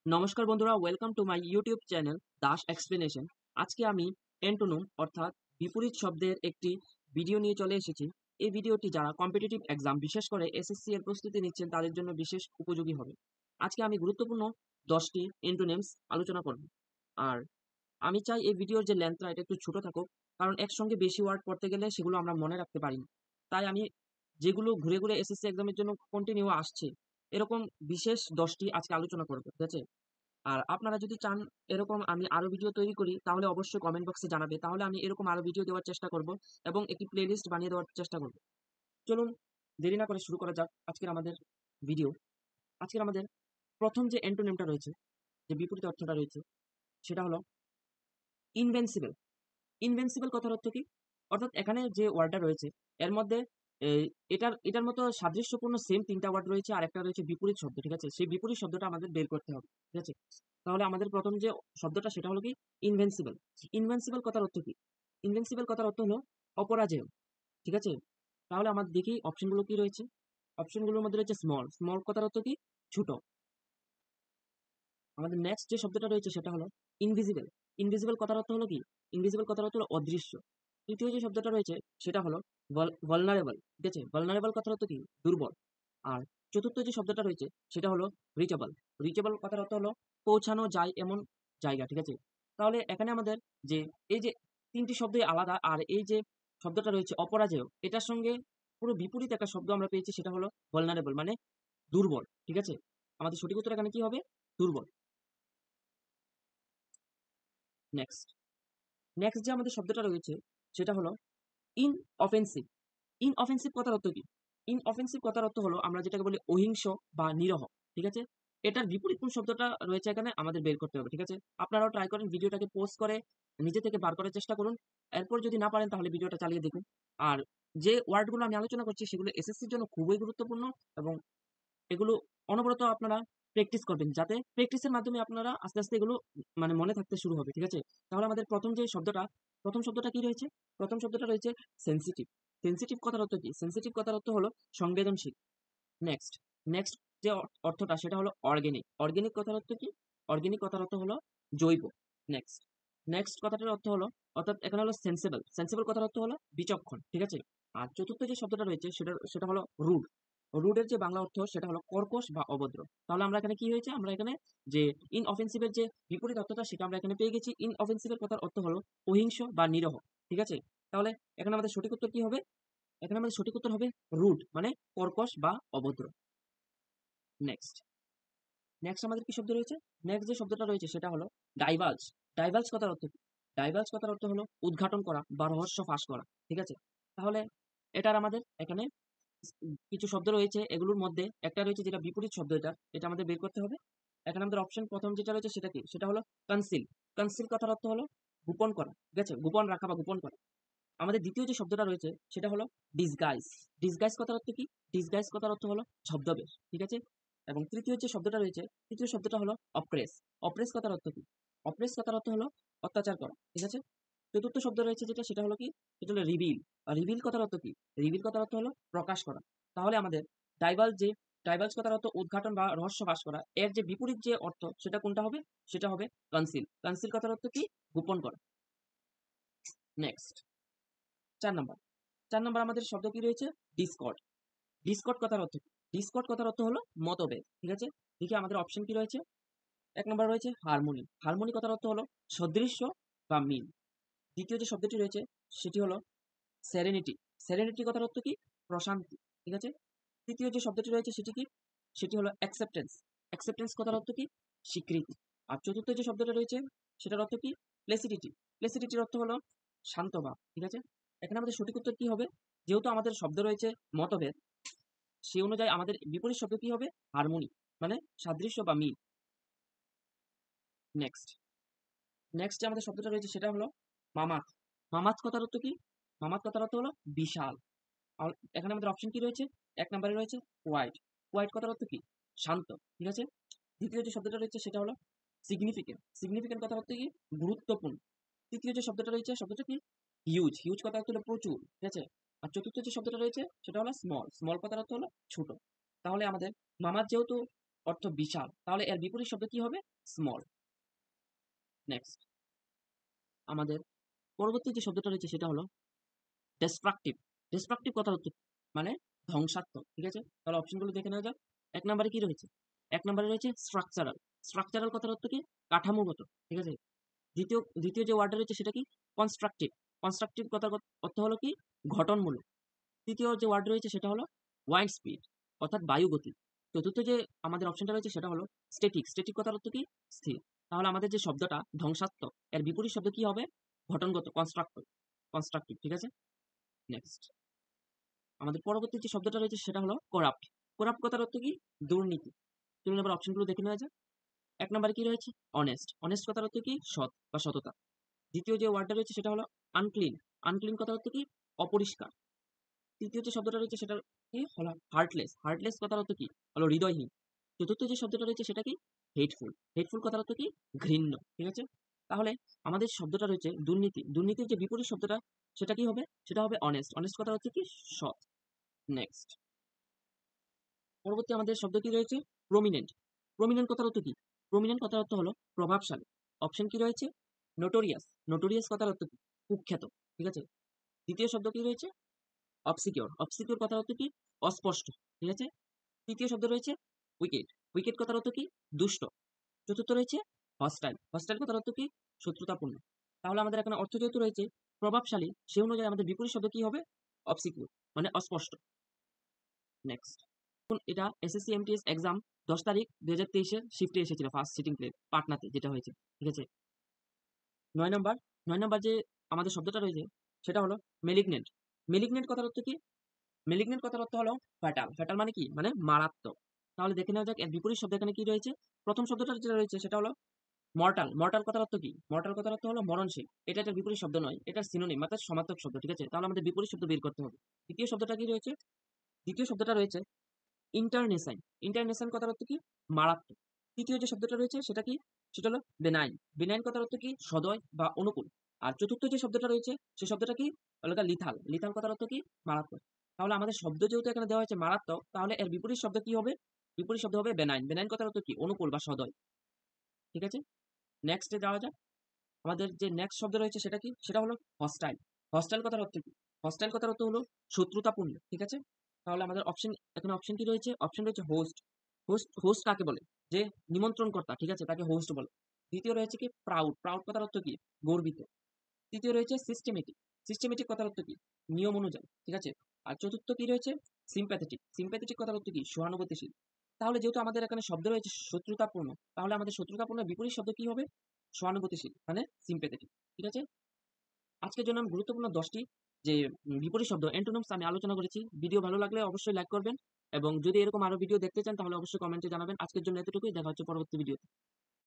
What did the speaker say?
নমস্কার বন্ধুরা, welcome to my YouTube channel Das explanation. আজকে আমি অ্যান্টোনিম অর্থাৎ বিপরীত শব্দের একটি ভিডিও নিয়ে চলে এসেছি। এই ভিডিওটি যারা কম্পিটিটিভ এক্সাম বিশেষ করে এসএসসি এর প্রস্তুতি নিচ্ছেন তাদের জন্য বিশেষ উপযোগী হবে। আজকে আমি গুরুত্বপূর্ণ 10টি অ্যান্টোনিমস আলোচনা করব। আর আমি চাই এই ভিডিওর যে লেন্থটা এটা একটু ছোট থাকুক, কারণ একসঙ্গে বেশি ওয়ার্ড পড়তে গেলে সেগুলো আমরা মনে রাখতে পারি না। তাই আমি যেগুলো ঘুরে ঘুরে এসএসসি এক্সামের জন্য কন্টিনিউ আসছে এরকম বিশেষ 10টি আজকে আলোচনা করব, ঠিক আছে? আর আপনারা যদি চান এরকম আমি আরো ভিডিও তৈরি করি তাহলে অবশ্যই কমেন্ট বক্সে জানাবে। তাহলে আমি এরকম আরো ভিডিও দেওয়ার চেষ্টা করব এবং একটি প্লেলিস্ট বানিয়ে দেওয়ার চেষ্টা করব। চলুন দেরি না করে শুরু করা যাক আজকের আমাদের ভিডিও। আজকের আমাদের প্রথম যে অ্যান্টোনিমটা রয়েছে, যে বিপরীত অর্থটা রয়েছে, সেটা হলো ইনভিনসিবল। ইনভিনসিবল কথার অর্থ কি? অর্থাৎ এখানে যে ওয়ার্ডটা রয়েছে এর মধ্যে এই এটার মতো সাদৃশ্যপূর্ণ সেম ৩টা ওয়ার্ড রয়েছে আর একটা রয়েছে বিপরীত শব্দ, ঠিক আছে? সেই বিপরীত শব্দটা আমাদের বের করতে হবে, ঠিক আছে? তাহলে আমাদের প্রথম যে শব্দটা সেটা হলো কি ইনভিনসিবল। ইনভিনসিবল কথার অর্থ কি? ইনভিনসিবল কথার অর্থ হলো অপরাজেয়, ঠিক আছে? তাহলে আমরা দেখি অপশনগুলো কি রয়েছে। অপশনগুলোর মধ্যে রয়েছে স্মল। স্মল কথার অর্থ কি? ছোট। আমাদের নেক্সট যে শব্দটা রয়েছে সেটা হলো ইনভিজিবল। ইনভিজিবল কথার অর্থ হলো কি? ইনভিজিবল কথার অর্থ হলো অদৃশ্য। তৃতীয় যে শব্দটা রয়েছে সেটা হলো ভালনারেবল, ঠিক আছে? ভালনারেবল কথার অর্থ কি? দুর্বল। আর চতুর্থ যে শব্দটা রয়েছে সেটা হলো রিচেবল। রিচেবল কথার অর্থ হলো পৌঁছানো যায় এমন জায়গা, ঠিক আছে? তাহলে এখানে আমাদের যে এই যে ৩টি শব্দই আলাদা, আর এই যে শব্দটা রয়েছে অপরাজেয়, এটার সঙ্গে পুরো বিপরীত একটা শব্দ আমরা পেয়েছি, সেটা হলো ভালনারেবল মানে দুর্বল, ঠিক আছে? আমাদের সঠিক উত্তর এখানে কি হবে? দুর্বল। নেক্সট নেক্সট যে আমাদের শব্দটা রয়েছে সেটা হলো ইন অফেন্সিভ। ইন অফেন্সিভ কথার অর্থ কি? ইন অফেন্সিভ কথার অর্থ হলো আমরা যেটাকে বলি অহিংস বা নিরহ, ঠিক আছে? এটার বিপরীত কোন শব্দটা রয়েছে এখানে আমাদের বের করতে হবে, ঠিক আছে? আপনারাও ট্রাই করেন, ভিডিওটাকে পজ করে নিজে থেকে বার করার চেষ্টা করুন। এরপর যদি না পারেন তাহলে ভিডিওটা চালিয়ে দেখুন। আর যে ওয়ার্ডগুলো আমি আলোচনা করছি সেগুলো এসএসসির জন্য খুবই গুরুত্বপূর্ণ এবং এগুলো অনবরত আপনারা প্র্যাকটিস করবেন, যাতে প্র্যাকটিসের মাধ্যমে আপনারা আস্তে আস্তে এগুলো মানে মনে থাকতে শুরু হবে, ঠিক আছে? তাহলে আমাদের প্রথম শব্দটা কি রয়েছে? প্রথম শব্দটা রয়েছে সেনসিটিভ। সেনসিটিভ কথার অর্থ কি? সেনসিটিভ কথার অর্থ হলো সংবেদনশীল। নেক্সট নেক্সট যে অর্থটা সেটা হলো অর্গানিক। অর্গানিক কথার অর্থ কি? অর্গানিক কথার অর্থ হলো জৈব। নেক্সট নেক্সট কথাটার অর্থ হলো, অর্থাৎ এখানে হলো সেন্সেবল। সেন্সেবল কথার অর্থ হলো বিচক্ষণ, ঠিক আছে? আর চতুর্থ যে শব্দটা রয়েছে সেটা হলো রুড। রুডের যে বাংলা অর্থ সেটা হলো কর্কশ বা অভদ্র। তাহলে আমরা এখানে কি হয়েছে? আমরা এখানে যে ইন অফেন্সিভের যে বিপরীত অর্থটা সেটা আমরা এখানে পেয়ে গেছি। ইন অফেন্সিভের কথার অর্থ হলো অহিংস বা নিরহ, ঠিক আছে? তাহলে এখানে আমাদের সঠিক উত্তর কি হবে? এখানে আমাদের সঠিক উত্তর হবে রুড মানে কর্কশ বা অভদ্র। নেক্সট নেক্সট আমাদের কি শব্দ রয়েছে? নেক্সট যে শব্দটা রয়েছে সেটা হলো ডাইভালজ। ডাইভালজ কথার অর্থ কি? ডাইভালজ কথার অর্থ হলো উদ্ঘাটন করা বা রহস্য ফাঁস করা, ঠিক আছে? তাহলে এটার আমাদের এখানে কিছু শব্দ রয়েছে, এগুলোর মধ্যে একটা রয়েছে যেটা বিপরীত শব্দ, এটা আমাদের বের করতে হবে। এখানে আমাদের অপশন প্রথম যেটা রয়েছে সেটা কি? সেটা হলো কনসিল। কনসিল কথার অর্থ হলো গোপন করা, ঠিক আছে? গোপন রাখা বা গোপন করা। আমাদের দ্বিতীয় যে শব্দটা রয়েছে সেটা হলো ডিসগাইজ। ডিসগাইজ কথার অর্থ কি? ডিসগাইজ কথার অর্থ হলো ছদ্মবেশ, ঠিক আছে? এবং তৃতীয় যে শব্দটা রয়েছে, তৃতীয় শব্দটা হলো অপ্রেস। অপ্রেস কথার অর্থ কি? অপ্রেস কথার অর্থ হলো অত্যাচার করা, ঠিক আছে? চতুর্থ শব্দ রয়েছে যেটা সেটা হলো কি? সেটা হলো রিভিল। আর রিভিল কথার অর্থ কি? রিভিল কথার অর্থ হলো প্রকাশ করা। তাহলে আমাদের ডাইভালজ যে ডাইভালজ কথার অর্থ উদ্ঘাটন বা রহস্য ফাঁস করা, এর যে বিপরীত যে অর্থ সেটা কোনটা হবে? সেটা হবে কনসিল। কনসিল কথার অর্থ কি? গোপন করা। Next ৪ number. ৪ নাম্বার আমাদের শব্দ কি রয়েছে? ডিসকর্ড। ডিসকর্ড কথার অর্থ কি? ডিসকর্ড কথার অর্থ হলো মতভেদ, ঠিক আছে? দেখি আমাদের অপশন কি রয়েছে। ১ নম্বর রয়েছে হারমোনি। হারমোনি কথার অর্থ হলো সদৃশ্য বা মিল। দ্বিতীয় যে শব্দটি রয়েছে সেটি হলো সেরেনিটি। সেরেনিটি কথার অর্থ কি? প্রশান্তি, ঠিক আছে? তৃতীয় যে শব্দটি রয়েছে সেটি কি? সেটি হলো অ্যাকসেপ্টেন্স। অ্যাকসেপ্টেন্স কথার অর্থ কি? স্বীকৃতি। আর চতুর্থ যে শব্দটা রয়েছে সেটার অর্থ কি? প্লেসিডিটি। প্লেসিডিটির অর্থ হলো শান্ত ভাব, ঠিক আছে? এখানে আমাদের সঠিক উত্তর কি হবে? যেহেতু আমাদের শব্দ রয়েছে মতভেদ, সেই অনুযায়ী আমাদের বিপরীত শব্দ কি হবে? হারমোনি মানে সাদৃশ্য বা মিল। নেক্সট নেক্সট যে আমাদের শব্দটা রয়েছে সেটা হলো মামাত। মামাত কথার অর্থ কি? মামাত কথার অর্থ হলো বিশাল। আর এখানে আমাদের অপশন কি রয়েছে? ১ নম্বরে রয়েছে হোয়াইট। হোয়াইট কথার অর্থ কি? শান্ত, ঠিক আছে? দ্বিতীয় যে শব্দটা রয়েছে সেটা হলো সিগনিফিকেন্ট। সিগনিফিকেন্ট কথার অর্থ কি? গুরুত্বপূর্ণ। তৃতীয় যে শব্দটা রয়েছে শব্দটা কি? হিউজ। হিউজ কথার অর্থ হলো প্রচুর, ঠিক আছে? আর চতুর্থ যে শব্দটা রয়েছে সেটা হলো স্মল। স্মল কথার অর্থ হলো ছোট। তাহলে আমাদের মামাত যেহেতু অর্থ বিশাল, তাহলে এর বিপরীত শব্দ কি হবে? স্মল। নেক্সট আমাদের পরবর্তী যে শব্দটা রয়েছে সেটা হলো ডিস্ট্রাকটিভ। ডিস্ট্রাকটিভ কথার অর্থ মানে ধ্বংসাত্মক, ঠিক আছে? তাহলে অপশনগুলো দেখে নেওয়া যাক। এক নম্বরে কি রয়েছে? এক নম্বরে রয়েছে স্ট্রাকচারাল। স্ট্রাকচারাল কথার অর্থ কি? কাঠামোগত, ঠিক আছে? দ্বিতীয় দ্বিতীয় যে ওয়ার্ডটা রয়েছে সেটা কি? কনস্ট্রাকটিভ। কনস্ট্রাকটিভ কথার অর্থ হলো কি? গঠনমূলক। তৃতীয় যে ওয়ার্ড রয়েছে সেটা হলো ওয়াইন্ড স্পিড, অর্থাৎ বায়ুগতি। চতুর্থ যে আমাদের অপশনটা রয়েছে সেটা হলো স্ট্যাটিক। স্ট্যাটিক কথার অর্থ কি? স্থির। তাহলে আমাদের যে শব্দটা ধ্বংসাত্মক, এর বিপরীত শব্দ কি হবে? গঠনগত, কনস্ট্রাক্টিভ। কনস্ট্রাকটিভ, ঠিক আছে? নেক্সট আমাদের পরবর্তী যে শব্দটা রয়েছে সেটা হলো করাপ্ট। করাপ্ট কথার অর্থ কি? দুর্নীতি। চলুন এবার অপশনগুলো দেখে নেওয়া যাক। এক নম্বরে কি রয়েছে? অনেস্ট। অনেস্ট কথার অর্থ কি? সৎ বা সততা। দ্বিতীয় যে ওয়ার্ডটা রয়েছে সেটা হলো আনক্লিন। আনক্লিন কথার অর্থ কি? অপরিষ্কার। তৃতীয় যে শব্দটা রয়েছে সেটা কি হলো? হার্টলেস। হার্টলেস কথার অর্থ কি? হলো হৃদয়হীন। চতুর্থ যে শব্দটা রয়েছে সেটা কি? হেটফুল। হেটফুল কথার অর্থ কি? ঘৃণ্য, ঠিক আছে? তাহলে আমাদের শব্দটা রয়েছে দুর্নীতি। দুর্নীতির যে বিপরীত শব্দটা সেটা কি হবে? সেটা হবে অনেস্ট। অনেস্ট কথার অর্থ কি? সৎ। নেক্সট পরবর্তী আমাদের শব্দ কি রয়েছে? প্রমিনেন্ট। প্রমিনেন্ট কথার অর্থ কি? প্রমিনেন্ট কথার অর্থ হলো প্রভাবশালী। অপশন কি রয়েছে? নোটোরিয়াস। নোটোরিয়াস কথার অর্থ কি? কুখ্যাত, ঠিক আছে? দ্বিতীয় শব্দ কি রয়েছে? অবসিকিউর। অবসিকিউর কথার অর্থ কি? অস্পষ্ট, ঠিক আছে? তৃতীয় শব্দ রয়েছে উইকেট। উইকেট কথার অর্থ কি? দুষ্ট। চতুর্থ রয়েছে হস্টাইল। হস্টাইল কথার অর্থ কি? শত্রুতাপূর্ণ। তাহলে আমাদের এখানে অর্থ যেহেতু রয়েছে প্রভাবশালী, সে অনুযায়ী আমাদের বিপরীত শব্দ কি হবে? অবসিকিউর, মানে অস্পষ্ট। নেক্সট এটা এসএসসি এমটিএস এক্সাম 10 তারিখ 2023 শিফটে এসেছিল, ফার্স্ট সিটিং প্লে পাটনাতে যেটা হয়েছে, ঠিক আছে? 9 নাম্বার 9 নাম্বার যে আমাদের শব্দটা রয়েছে সেটা হলো মেলিগনেন্ট। মেলিগনেন্ট কথার অর্থ কি? মেলিগনেন্ট কথার অর্থ হলো ফ্যাটাল। ফ্যাটাল মানে কি? মানে মারাত্মক। তাহলে দেখে নেওয়া যাক এর বিপরীত শব্দ এখানে কি রয়েছে। প্রথম শব্দটা যেটা রয়েছে সেটা হলো মর্টাল। মর্টাল কথার অর্থ কি? মর্টাল কথার অর্থ হলো মরণশীল। এটা একটা বিপরীত শব্দ নয়, এটা সিনোনিম অর্থাৎ সমার্থক শব্দ, ঠিক আছে? তাহলে আমাদের বিপরীত শব্দ বের করতে হবে। দ্বিতীয় শব্দটা কি রয়েছে? দ্বিতীয় শব্দটা রয়েছে ইন্টারনেশন। ইন্টারনেশন কথার অর্থ কি? মারাত্মক। তৃতীয় যে শব্দটা রয়েছে সেটা কি? সেটা হলো বেনাইন। বেনাইন কথার অর্থ কি? সদয় বা অনুকূল। আর চতুর্থ যে শব্দটা রয়েছে সেই শব্দটা কি? হলো লিথাল। লিথাল কথার অর্থ কি? মারাত্মক। তাহলে আমাদের শব্দ যেহেতু এখানে দেওয়া হয়েছে মারাত্মক, তাহলে এর বিপরীত শব্দ কি হবে? বিপরীত শব্দ হবে বেনাইন। বেনাইন কথার অর্থ কি? অনুকূল বা সদয়, ঠিক আছে? নেক্সটে যাওয়া যাক। আমাদের যে নেক্সট শব্দ রয়েছে সেটা কি? সেটা হলো হস্টাইল। হস্টাইল কথার অর্থ কি? হস্টাইল কথার অর্থ হলো শত্রুতাপূর্ণ, ঠিক আছে? তাহলে আমাদের এখানে অপশন কি রয়েছে? অপশন রয়েছে হোস্ট। হোস্ট হোস্ট কাকে বলে? যে নিমন্ত্রণকর্তা, ঠিক আছে? তাকে হোস্ট বলে। দ্বিতীয় রয়েছে কি? প্রাউড। প্রাউড কথার অর্থ কি? গর্বিত। তৃতীয় রয়েছে সিস্টেমেটিক। সিস্টেমেটিক কথার অর্থ কি? নিয়ম অনুযায়ী, ঠিক আছে? আর চতুর্থ কি রয়েছে? সিম্প্যাথেটিক। সিম্প্যাথেটিক কথার অর্থ কি? সহানুভূতিশীল। তাহলে যেহেতু আমাদের এখানে শব্দ রয়েছে শত্রুতাপূর্ণ, তাহলে আমাদের শত্রুতাপূর্ণ বিপরীত শব্দ কি হবে? সহানুভূতিশীল, মানে সিম্প্যাথেটিক, ঠিক আছে? আজকের জন্য আমি গুরুত্বপূর্ণ 10টি যে বিপরীত শব্দ অ্যান্টোনিমস আমি আলোচনা করেছি। ভিডিও ভালো লাগলে অবশ্যই লাইক করবেন এবং যদি এরকম আরো ভিডিও দেখতে চান তাহলে অবশ্যই কমেন্টে জানাবেন। আজকের জন্য এতটুকুই, দেখা হচ্ছে পরবর্তী ভিডিওতে।